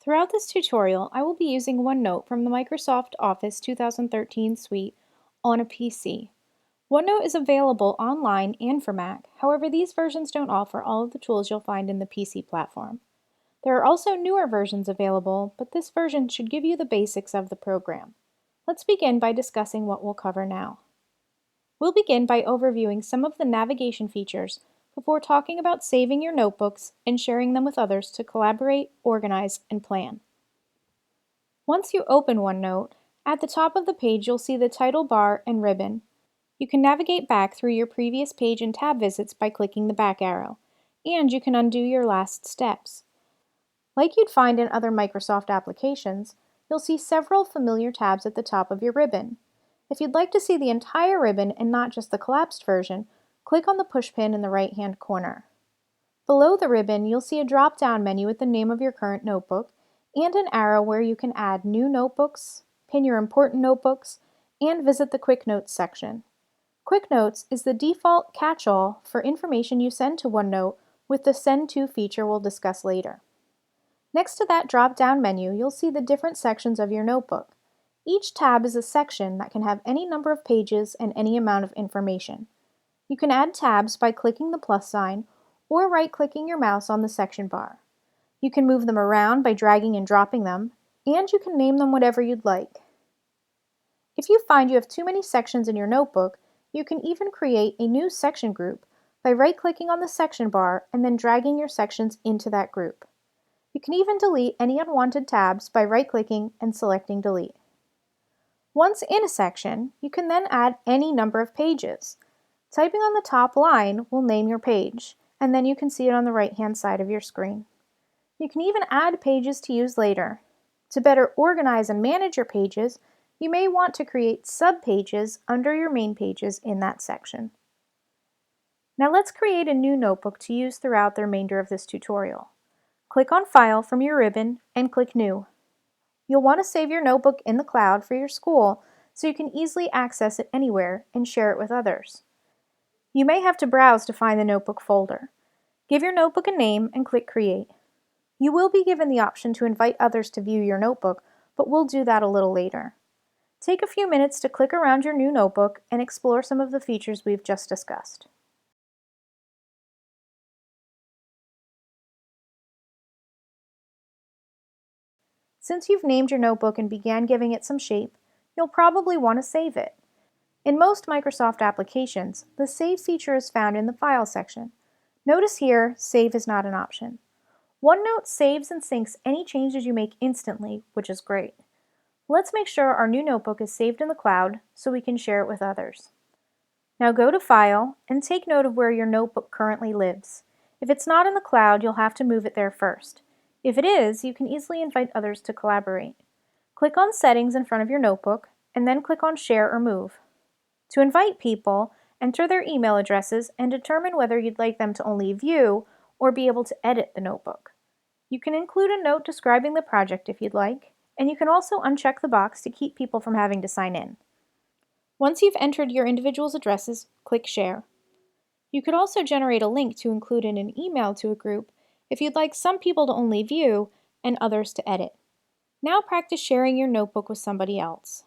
Throughout this tutorial, I will be using OneNote from the Microsoft Office 2013 suite on a PC. OneNote is available online and for Mac, however these versions don't offer all of the tools you'll find in the PC platform. There are also newer versions available, but this version should give you the basics of the program. Let's begin by discussing what we'll cover now. We'll begin by overviewing some of the navigation features before talking about saving your notebooks and sharing them with others to collaborate, organize, and plan. Once you open OneNote, at the top of the page you'll see the title bar and ribbon. You can navigate back through your previous page and tab visits by clicking the back arrow, and you can undo your last steps. Like you'd find in other Microsoft applications, you'll see several familiar tabs at the top of your ribbon. If you'd like to see the entire ribbon and not just the collapsed version, click on the pushpin in the right-hand corner. Below the ribbon, you'll see a drop-down menu with the name of your current notebook and an arrow where you can add new notebooks, pin your important notebooks, and visit the Quick Notes section. Quick Notes is the default catch-all for information you send to OneNote with the Send To feature we'll discuss later. Next to that drop-down menu, you'll see the different sections of your notebook. Each tab is a section that can have any number of pages and any amount of information. You can add tabs by clicking the plus sign or right-clicking your mouse on the section bar. You can move them around by dragging and dropping them, and you can name them whatever you'd like. If you find you have too many sections in your notebook, you can even create a new section group by right-clicking on the section bar and then dragging your sections into that group. You can even delete any unwanted tabs by right-clicking and selecting Delete. Once in a section, you can then add any number of pages. Typing on the top line will name your page, and then you can see it on the right-hand side of your screen. You can even add pages to use later. To better organize and manage your pages, you may want to create sub-pages under your main pages in that section. Now let's create a new notebook to use throughout the remainder of this tutorial. Click on File from your ribbon and click New. You'll want to save your notebook in the cloud for your school so you can easily access it anywhere and share it with others. You may have to browse to find the notebook folder. Give your notebook a name and click Create. You will be given the option to invite others to view your notebook, but we'll do that a little later. Take a few minutes to click around your new notebook and explore some of the features we've just discussed. Since you've named your notebook and began giving it some shape, you'll probably want to save it. In most Microsoft applications, the Save feature is found in the File section. Notice here, Save is not an option. OneNote saves and syncs any changes you make instantly, which is great. Let's make sure our new notebook is saved in the cloud so we can share it with others. Now go to File and take note of where your notebook currently lives. If it's not in the cloud, you'll have to move it there first. If it is, you can easily invite others to collaborate. Click on Settings in front of your notebook, and then click on Share or Move. To invite people, enter their email addresses and determine whether you'd like them to only view or be able to edit the notebook. You can include a note describing the project if you'd like, and you can also uncheck the box to keep people from having to sign in. Once you've entered your individual's addresses, click Share. You could also generate a link to include in an email to a group if you'd like some people to only view and others to edit. Now practice sharing your notebook with somebody else.